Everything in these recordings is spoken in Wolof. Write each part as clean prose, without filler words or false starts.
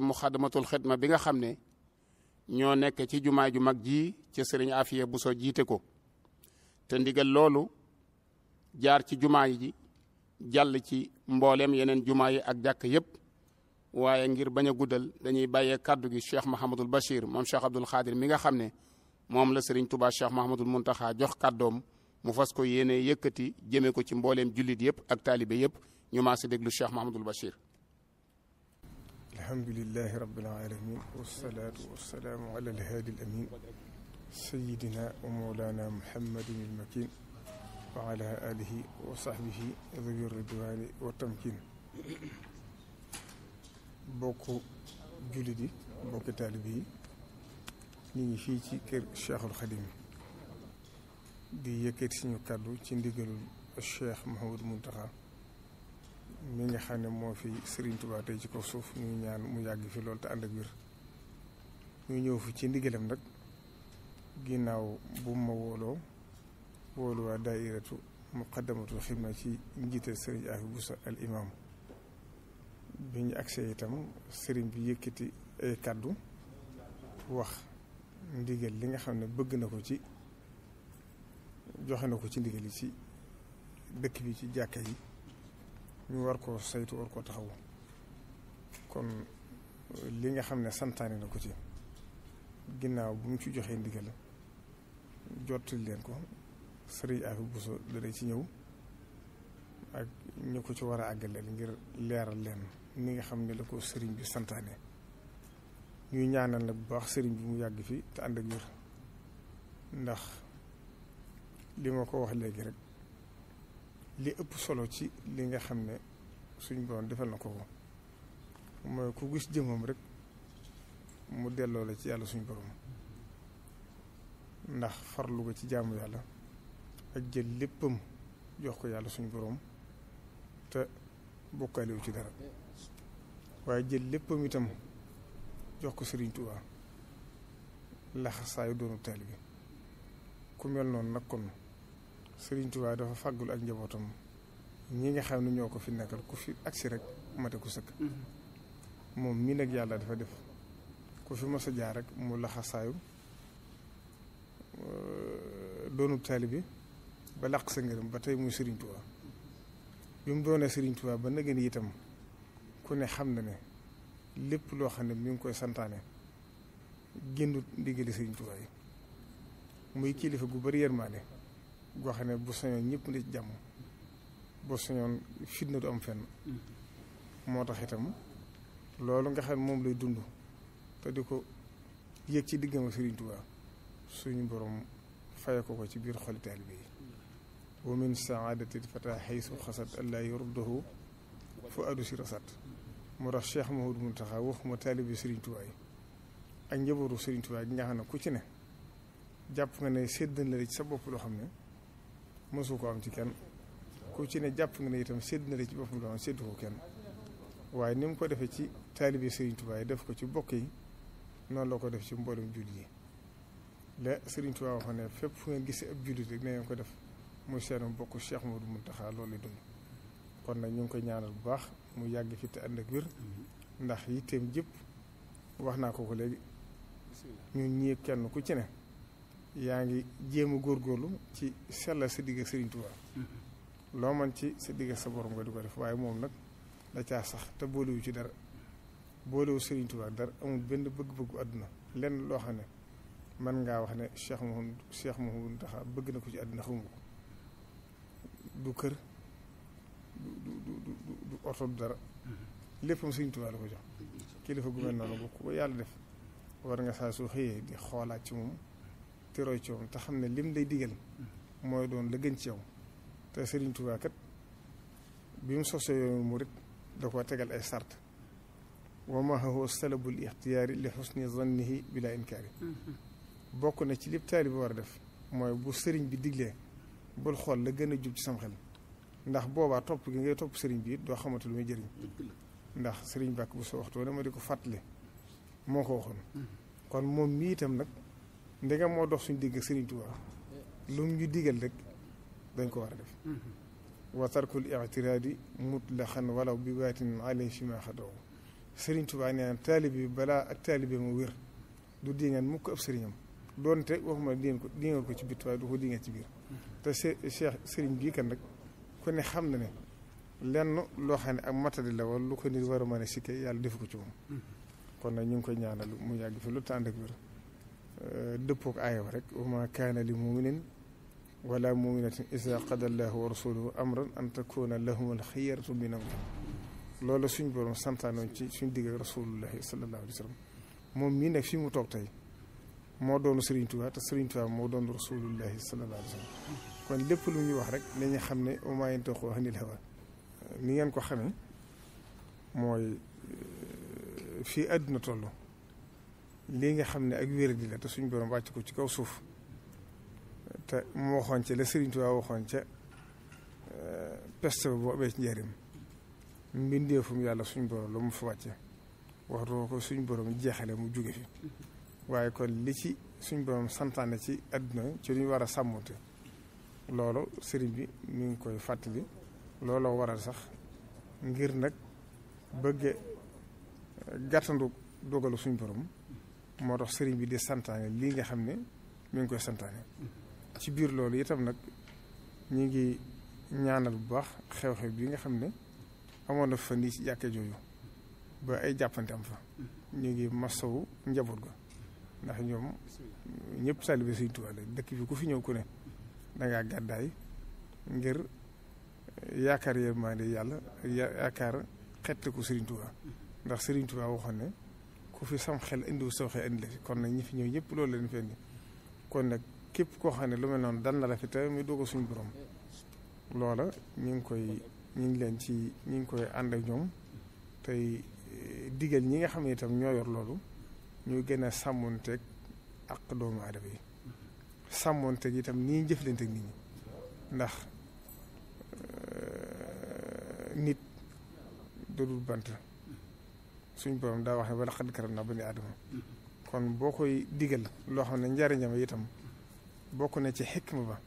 Muxaddamatul Xidma bi nga xam ne ñoo nekk ci jumaa ju mag ji ci sëriñ Afiya Buso jiite ko te ndigal loolu jaar ci jumaa yi ji jàll ci mbooleem yeneen jumaa yi ak jàkk yépp waaye ngir bañ a guddal dañuy bàyyee kàddu gi Cheikh Mahamadul Bachir moom Cheikh Abdoul Khadir mi nga xam ne moom la sëriñ Touba Cheikh Mahamadul Muntaxa jox kàddoom mu fas ko yéene yëkkati jëme ko ci mbooleem jullit yépp ak taalibe yépp ñu maa si déglu Cheikh Mahamadul Bachir. alhamdulilahi rabbil alamin wasalaatu wasalaamu ala alhaadi al amin sayidina wa mawlana muhammadin il makin wa ala alihi wa sahbihi dhawi ridwani wa tamkin bokk jullit yi bokk taalibe yi ñu ngi fii ci kër Cheikhul Khadim di yëkkati suñu kàddu ci ndigalul Cheikh Mouhamadou Mountakha mi nga xam ne moo fi Serigne Touba tey ci kaw suuf ñuy ñaan mu yàgg fi loolu te ànd ak wér ñu ñëw fi ci ndigalam nag ginnaaw bu ma woolu waa daairatu Muqaddamatul Xidma ci njiital Serigne Afi Buso al imam bi ñu agsee itam Serigne bi yëkkati ay kàddu wax ndigal li nga xam ne bëgg na ko ci joxe na ko ci ndigal yi ci dëkk bi ci jàkka yi ñu war koo saytu war koo taxawu kon li nga xam ne santaane na ko ci ginnaaw bu mu ci joxee ndigal jottali leen ko sëriñ Afi Buso dana ci ñëw ak ñu ko ci war a àggaleel ngir leeral leen ni nga xam ne la ko sëriñ bi santaane ñuy ñaanal nag bu baax sëriñ bi mu yàgg fi te ànd ak wér ndax li ma ko wax léegi rek li ëpp solo ci li nga xam ne suñ borom defal na ko mooy ku gis jëmmam rek mu delloo la ci yàlla suñ borom ndax farlu ko ci jaamu yàlla ak jël léppam jox ko yàlla suñ borom te bokkaaliwu ci dara waaye jël léppam itam jox ko Sëriñ Tuubaa laxasaayu doonu taalibe ku mel noonu nag kon Sëriñ Tuubaa dafa fàggul ak njabootam ñi nga xam ne ñoo ko fi nekkal ku fi agsi rek mate ku sëkk moom mii nag yàlla dafa def ku fi mos a jaar rek mu laxasaayu doonu taalibe ba làq sa ngërëm ba tey muy Sëriñ Tuubaa bi mu doonee Sëriñ Tuubaa ba nëgën itam ku ne xam na ne lépp loo xam ne mi ngi koy santaane génnut ndigali Sëriñ Tuubaa yi muy kilifa gu bari yërmaande goo xam ne bu sañoon ñëpp ne ci jàmm bu sañoon fitna du am fenn moo tax itam loolu nga xam ne moom lay dund te di ko yëg ci diggam ak Sëriñ Tuubaa suñu borom faye ko ci biir xoli taalibe yi wa min saadati fata xaysu xasat allah yurdahu fu addu si rasat moo tax Cheikh Mouhamadou Mountakha waxuma taalibe Sëriñ Tuubaa yi ak njabootu Sëriñ Tuubaa gi nga xam ne ku ci ne jàpp nga ne sédd na la ci sa bopp loo xam ne mësu ko am ci kenn ku ci ne jàpp nga ne itam sédd na la ci boppam loo xam ne séddu ko kenn waaye ni mu ko defee ci taalibe Sëriñ Tuubaa yi def ko ci bokk yi noonu la ko def ci mboolem jullit yi la Sëriñ Tuubaa wax ne fépp fu ngeen gisee ab jullit rek na ngeen ko def muy seen bokk Cheikh Mouhamadou Mountakha loolu la dund kon nag ñu ngi koy ñaanal bu baax mu yàgg fi te ànd ak wér ndax yitteem jëpp wax naa ko léegi ñun ñii kenn ku ci ne yaa ngi jéem a góorgóorlu ci sellal sa digg ak Sëriñ Tuubaa loo man ci sa digg ak sa borom nga di ko def waaye moom nag da caa sax te boolewu ci dara boolewu Sëriñ Tuubaa dara amul benn bëgg-bëggu àdduna lenn loo xam ne mën ngaa wax ne Cheikh Mouhamadou Mountakha bëgg na ko ci àdduna xamu ko du kër du oto du dara léppam Sëriñ Tuubaa la ko jox kilifa gu mel noonu bu ko yàlla def war nga saa soo xëyee di xoolaat ci moom te roy ci moom te xam ne lim lay digal mooy doon la gën ci yow te Sëriñ Tuubaa kat bi mu sosee yoonu murit da ko tegal ay sart wa ma huwa salabul ixtiyaari li xusni zannihi bila inkaari bokk na ci lépp taalibe bi war a def mooy bu sëriñ bi diglee bul xool la gën a jub ci sam xel ndax boobaa topp gi ngay topp sëriñ bi doo xamante lu muy jëriñ ndax sëriñ bàkk bu soo waxtu dama di ko fàttali moo ko waxoon kon moom mii itam nag ndegam moo dox suñu digg Sëriñ Tuubaa lu mu ñu digal rek dañ ko war a def wa tarkul i'tiraadi mutlaqan walaw bi baatin alayhi fi ma xadaw Sëriñ Tuubaa nee na taalibe bi balaa ak taalibe mu wér du dingaan mukk ab sëriñam doonte waxuma dinga ko ci bit waaye du ko dinga ci biir te Cheikh sëriñ bii kan nag ku ne xam na ne lenn loo xam ne ak matadi la wala lu ko nit war a mën a sikke yàlla defu ko ci moom kon nag ñu ngi koy ñaanal mu yàgg fi lu tànd ak wér dëppook aaya rek wa ma kaana li muminin wala muminatin isa qada allahu wa rasuluhu amran an takuna lahum al xiyaratu min amrihim loolu suñ borom santaanoon ci suñ digg ak rasulullahi sallallahu alayhi wa sallam moom mii nag fi mu toog tey moo doon Serigne Touba te Serigne Touba moo doon rasulullahi sallallahu alayhi wa sallam kon lépp lu ñuy wax rek nañu xam ne wa maa yantiqu anil hawa ni ngeen ko xamee mooy fii àdduna toll lii nga xam ne ak wér-di la te suñ borom wàcc ko ci kaw suuf te mu waxoon ca la Serigne Touba waxoon ca peste boo amee ci njëriñ mbindeefum yàlla suñ borom la mu fa wàcce waxtu ko suñ borom jeexale mu jóge fi waaye kon li ci suñ borom santaane ci àdduna ci lu ñu war a sàmmonte loolu sëriñ bi mi ngi koy fàttali looloo waral sax ngir nag bëgge gàttandu dogalu suñ borom moo tax sëriñ bi di santaane lii nga xam ne mi ngi koy santaane ci biir loolu itam nag ñu ngi ñaanal bu baax xew-xew bi nga xam ne amoon na fa nii ci jàkke jooju ba ay jàppante am fa ñu ngi masawu njaboot ga ndax ñoom ñëpp taalibe Sëriñ Tuubaa la dëkk bi ku fi ñëw ku ne dangaa gàddaay ngir yaakaar yërmande yàlla yaakaar xettiku Sëriñ Tuubaa ndax Sëriñ Tuubaa waxoon ne ku fi sam xel indiwu saw xel indi la fi kon nag ñi fi ñëw ñëpp loolu leen fi indi kon nag képp koo xam ne lu mel noonu dal na la fi te muy doog a suñu borom loola ñu ngi koy ànd ak ñoom tey digal ñi nga xam ne itam ñoo yor loolu ñuy gën a sàmmonteeg ak doomu aadama yi sàmmonteeg itam nii jëflanteeg nit ñi ndax nit dodul bant suñ borom daa wax ne wala xad karam naa bani aadama kon boo koy digal loo xam ne njariñam itam bokk na ci xikma ba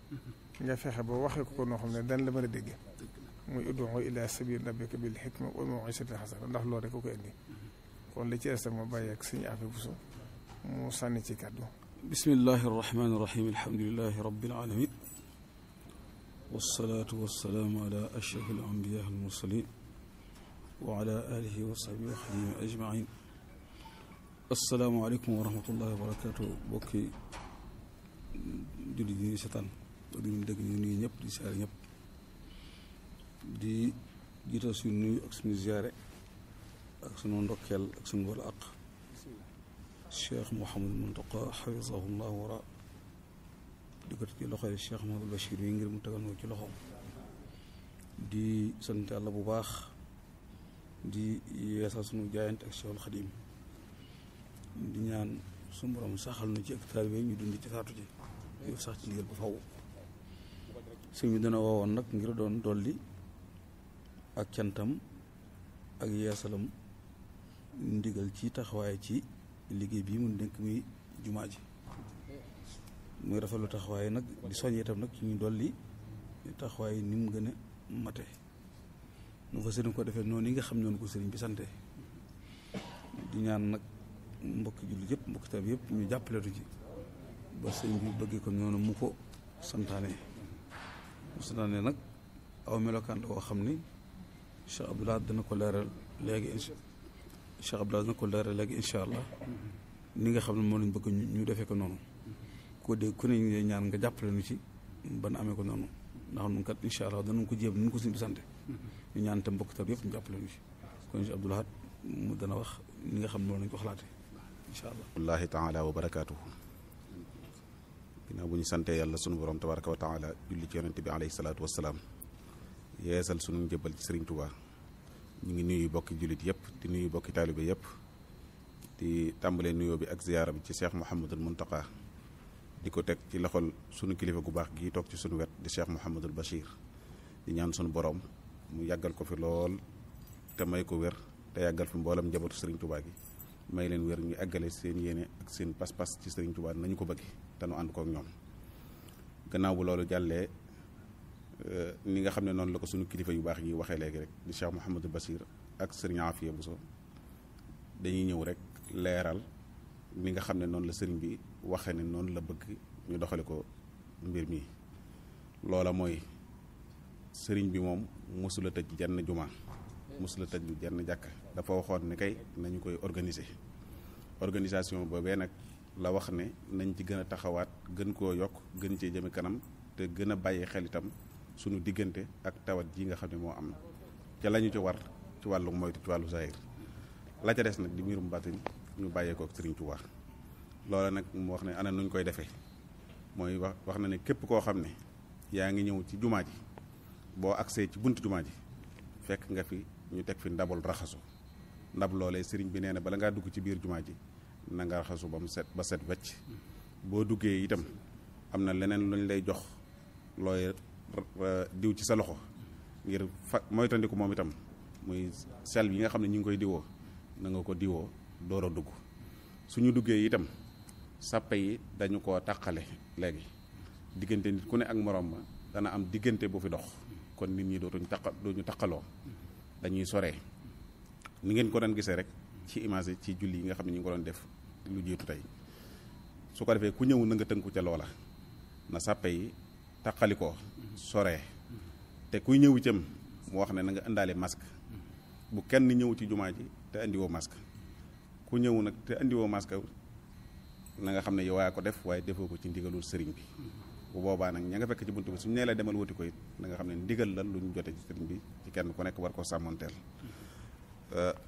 nga fexe ba waxee ko noo xam ne dan la mën a dégg muy ud'u ila sabil rabbika bil hikma wal maw'izati hasana ndax loolu rek ko indi kon li ci restam ma bàyyi ak suñu affaire bu so mu sànni ci kàddu bismillahi arrahmani irrahim alhamdulilahi rabbil alamin wasalaatu wasalaamu ala ashraf al anbiya al mursalin wa ala alihi wa sahbihi wa xadimi ajmain assalaamu aleykum wa rahmatullahi wa barakatuh bokki julli di setaan di ñu dégg ñu nuyu ñëpp di siyaare ñëpp di jiital suñu nuyu ak suñu ziyaare ak suñu ndokkeel ak suñu wala aq Cheikh Mouhamadul Muntaqa xafisahullah wara di ko ci loxoy Cheikh Mouhamadul Bachir yi ngir mu tegal ko ci loxoom di sant Yàlla bu baax di yeesal suñu jaayante ak Cheikhul Xadim di ñaan suñu borom saxal na ci ak taalibe ñu dund ci saatu ci yow sax ci ndigal bu faw sëñ bi dana woowoon nag ngir doon dolli ak cantam ak yeesalam ndigal ci taxawaay ci liggéey bii mun dénk muy jumaa ji muy rafetlu taxawaay nag di soññee itam nag ci ñu dolli taxawaay ni mu gën a mate nu fa sëriñ ko defee noonu yi nga xam noonu ko sëriñ bi sante di ñaan nag mbokki jullit yëpp mbokki taalibe yëpp ñu jàppaletu ci ba sëriñ bi bëggee ko noonu mu ko santaane nag aw melokaan la woo xam ni Cheikh Abdoulaye dana ko leeral léegi incha allah ni nga xam ne moom lañ bëgg ñu defee ko noonu ko dégg ku ne ñu ñaan nga jàppale nu ci ban amee ko noonu ndax nun kat incha allah danañ ko jéem nu ko suñu sante ñu ñaan tam mbokk tar yëpp ñu jàppale nu ci kon Cheikh Abdoulaye mu dana wax ni nga xam ne noonu lañ ko xalaate incha allah wallahi taala wa barakaatuhu ginnaaw bu ñu santee yàlla sunu borom tabaraka wa taala julli ci yonente bi alayhi salaatu wasalaam yeesal sunu njëbbal ci Sëriñ Tuubaa ñu ngi nuyu bokki jullit yëpp di nuyu bokki taalibe yëpp di tàmbalee nuyoo bi ak ziyaara bi ci Cheikh Mouhamadul Muntaqa di ko teg ci loxol sunu kilifa gu baax gii toog ci sunu wet di Cheikh Mouhamadul Bachir di ñaan sunu borom mu yàggal ko fi lool te may ko wér te yàggal fi mboolam njabootu Sëriñ Tuubaa gi may leen wér ñu eggale seen yéene ak seen pas-pas ci Sëriñ Tuubaa nañu ko bëgg te nu ànd kook ñoom gannaaw bu loolu jàllee ni nga xam ne noonu la ko suñu kilifa yu baax yi waxee léegi rek di Cheikh Mouhamadou Bachir ak Serigne Afia Bousso dañuy ñëw rek leeral ni nga xam ne noonu la sëriñ bi waxe ne noonu la bëgg ñu doxale ko mbir mi. loola mooy sëriñ bi moom mosula tëj jenn juma mosula tëj jenn jàkk, dafa waxoon ne kay nañu koy organiser. organisation boobee nag la wax ne nañ ci gën a taxawaat, gën koo yokk, gën cee jëme kanam, te gën a bàyyi xel itam suñu diggante ak tawat ji nga xam ne moo am ca la ñu ci war ci wàllu moytu ci wàllu zahir. la ca des nag di mbirum baatin ñu bàyyee ko ak Sëriñ Tuubaa. loola nag mu wax ne ana nuñ koy defee mooy wax na ne képp koo xam ne yaa ngi ñëw ci jumaa ji, boo agsee ci buntu jumaa ji fekk nga fi ñu teg fi ndabul raxasu. ndab loolee sëriñ bi nee na bala ngaa dugg ci biir jumaa ji na nga raxasu ba mu set ba set wecc. boo duggee itam am na leneen luñ lay jox looy diw ci sa loxo ngir moytandiku moom itam muy sel yi nga xam ne ñu ngi koy diwoo, na nga ko diwoo door a dugg. suñu duggee itam sàppe yi dañu koo taqale léegi, diggante nit ku ne ak morom ma dana am diggante bu fi dox, kon nit ñi duñu taqaloo, dañuy soree ni ngeen ko doon gisee rek ci image ci julli yi nga xam ne ñu ngi ko doon def lu jiitu tey. su ko defee ku ñëw na nga tënku ca loola, na sàppe yi taqalikoo soree, te kuy ñëw itam mu wax ne na nga indaale masque. bu kenn ñëw ci jumaa ji te indiwoo masque. ku ñëw nag te indiwoo masque na nga xam ne yow yaa ko def, waaye defoo ko ci ndigalul sëriñ bi. bu boobaa nag ña nga fekk ci buntu bi suñu nee la demal wuti ko it na nga xam ne ndigal la lu ñu jote ci sëriñ bi ci kenn ku nekk war koo sàmmoonteel.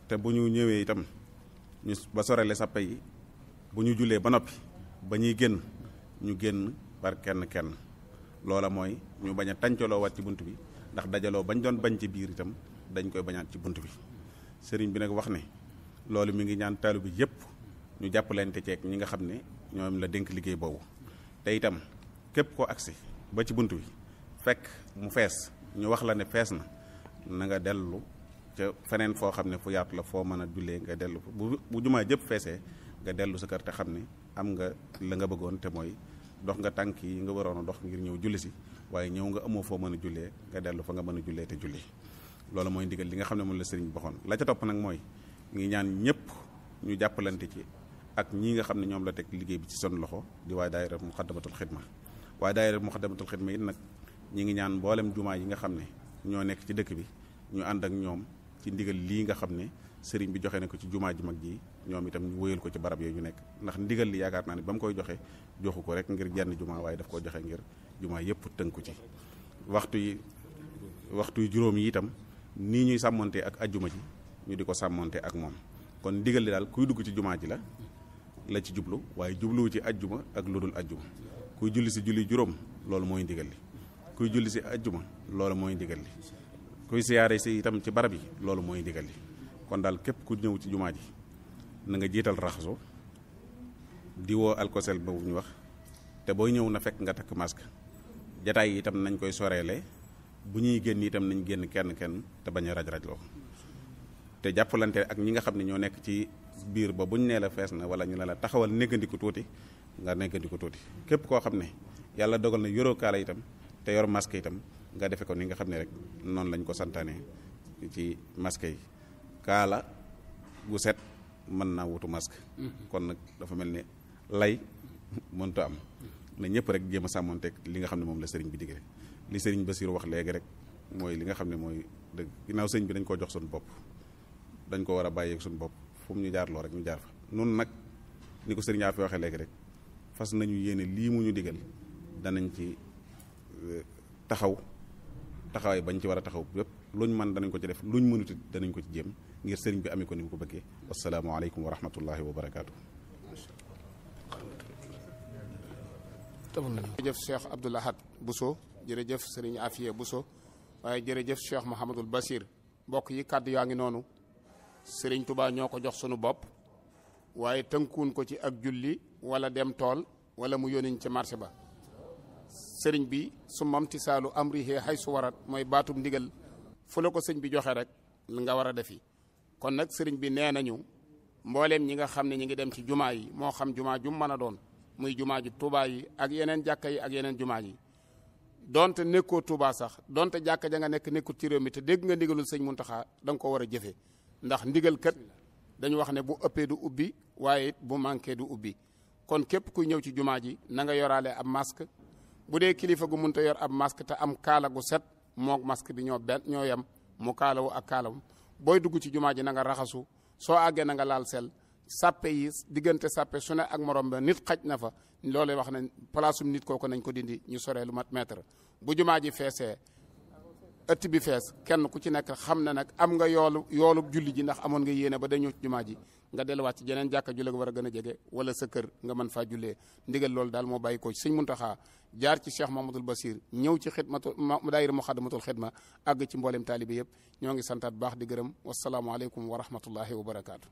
te bu ñu ñëwee itam ñu ba sorele sàppe yi, bu ñu jullee ba noppi ba ñuy génn ñu génn par kenn kenn. loola mooy ñu bañ a tàncaloo waat ci bunt bi, ndax dajaloo bañ doon bañ ci biir itam dañ koy bañaat ci bunt bi. sëriñ bi nag wax ne loolu mi ngi ñaan taalu bi yépp ñu jàppalante ceeg ñi nga xam ne ñoom la dénk liggéey boobu. te itam képp koo agsi ba ci bunt bi fekk mu fees ñu wax la ne fees na nga dellu ca feneen foo xam ne fu yaatu la foo mën a jullee nga dellu. bu jumaa jëpp feesee nga dellu sa kër te xam ne am nga la nga bëggoon, te mooy dox nga tànk yi nga waroon a dox ngir ñëw julli si, waaye ñëw nga amoo foo mën a jullee, nga dellu fa nga mën a jullee te julli. loolu mooy ndigal li nga xam ne moom la sëriñ bi waxoon. la ca topp nag mooy ngi ñaan ñëpp ñu jàppalante ci ak ñi nga xam ne ñoom la teg liggéey bi ci son loxo, di waa daayira Muxaddamatul Xidma. waaye daayira Muxaddamatul Xidma it nag ñi ngi ñaan mboolem jumaa yi nga xam ne ñoo nekk ci dëkk bi ñu ànd ak ñoom ci ndigal lii nga xam ne sëriñ bi joxe na ko ci jumaa ji mag ji, ñoom itam ñu wëyal ko ci barab yooyu ñu nekk. ndax ndigal li yaakaar naa ne ba mu koy joxe joxu ko rek ngir jenn jumaa, waaye daf koo joxe ngir jumaa yëpp tënku ci. waxtu yi juróom yi itam nii ñuy sàmmonte ak ajjuma ji ñu di ko sàmmonte ak moom. kon ndigal li daal kuy dugg ci jumaa ji la ci jublu, waaye jubluwu ci ajjuma ak lu dul ajjuma. kuy julli si julli juróom loolu mooy ndigal li, kuy julli si ajjuma loolu mooy ndigal li, kuy siyaare si itam ci barab yi loolu mooy ndigal li. kon daal képp ku ñëw ci jumaa ji na nga jiital raxasu, diwoo alkosel boobu ñu wax, te booy ñëw na fekk nga takk masque. jataay yi itam nañ koy soreele, bu ñuy génn itam nañ génn kenn kenn te bañ a raj-rajloo, te jàppalante ak ñi nga xam ne ñoo nekk ci biir ba buñ nee la fees na wala ñu ne la taxawal néggandiku tuuti nga néggandiku tuuti. képp koo xam ne yàlla dogal na yoroo kaala itam te yor masque itam nga defe ko ni nga xam ne rek noonu lañ ko santaane ci masque yi. kaala gu set mën naa wutu masque. kon nag dafa mel ne lay mënta am na ñëpp rek jéem a sàmmonteeg li nga xam ne moom la sëriñ bi digle. li sëriñ Basiru wax léegi rek mooy li nga xam ne mooy dëgg. ginnaaw sëriñ bi dañ koo jox suñu bopp, dañ ko war a bàyyeeg suñu bopp, fu mu ñu jaarloo rek ñu jaar fa. nun nag ni ko sëriñ Afi waxee léegi rek fas nañu yéene lii mu ñu digal danañ ci taxawaay bañ ci war a taxaw yépp luñ mën danañ ko ci def, luñ mënut danañ ko ci jéem ngir sëriñ bi amee ko ni mu ko bëggee. wassalaamu aleykum wa rahmatullahi wa barakaatu. jërëjëf Cheikh Abdoul Ahad Bousso, jërëjëf sëriñ Afiye Bousso, waaye jërëjëf Cheikh Mouhamadul Basir. mbokk yi kàddu yaa ngi noonu. sëriñ Touba ñoo ko jox sunu bopp, waaye tënkuun ko ci ak julli wala dem tool wala mu yónniñ ci marché ba. sëriñ bi su mamtisaalu amrihi hay su warat mooy baatum ndigal fu la ko sëñ bi joxe rek nga war a defi. kon nag sëriñ bi nee nañu mbooleem ñi nga xam ne ñi ngi dem ci jumaa yi, moo xam jumaa jum mën a doon, muy jumaa ji Touba yi ak yeneen jàkka yi ak yeneen jumaa yi, donte nekkoo Touba sax, donte jàkka ja nga nekkut ci réew mi te dégg nga ndigalul sëñ Muntaxa da nga ko war a jëfe. ndax ndigal kat dañu wax ne bu ëppee du ubbi waaye it bu manqué du ubbi kon képp kuy ñëw ci jumaa ji na nga yoraale ab masque bu dee kilifa gu mënta yor ab masque te am kaala gu set moog masque bi ñoo yem mu kaalawu ak kaalawu booy dugg ci jumaa ji na nga raxasu soo àggee na nga laal sel sàppe yi diggante sàppe su ne ak morom ba nit xaj na fa loolu wax nañ palaasum nit kooku nañ ko dindi ñu soree lu mat mètre bu jumaa ji feesee ëtt bi fees kenn ku ci nekk xam ne nag am nga yoolu julli ji ndax amoon nga yéene ba dañu jumaa ji nga delluwaat ci jeneen jàkka ju la war a gën a jege wala sa kër nga mën faa jullee ndigal loolu daal moo bàyyi ko ci sëñ Muntaxa jaar ci Cheikh Mamadou Basir ñëw ci xidmatu daayira Muxaddamatul Xidma àgg ci mboolem taalibe yëpp ñoo ngi santaat baax di gërëm wasalaamualeykum wa rahmatullahi wa barakaatu.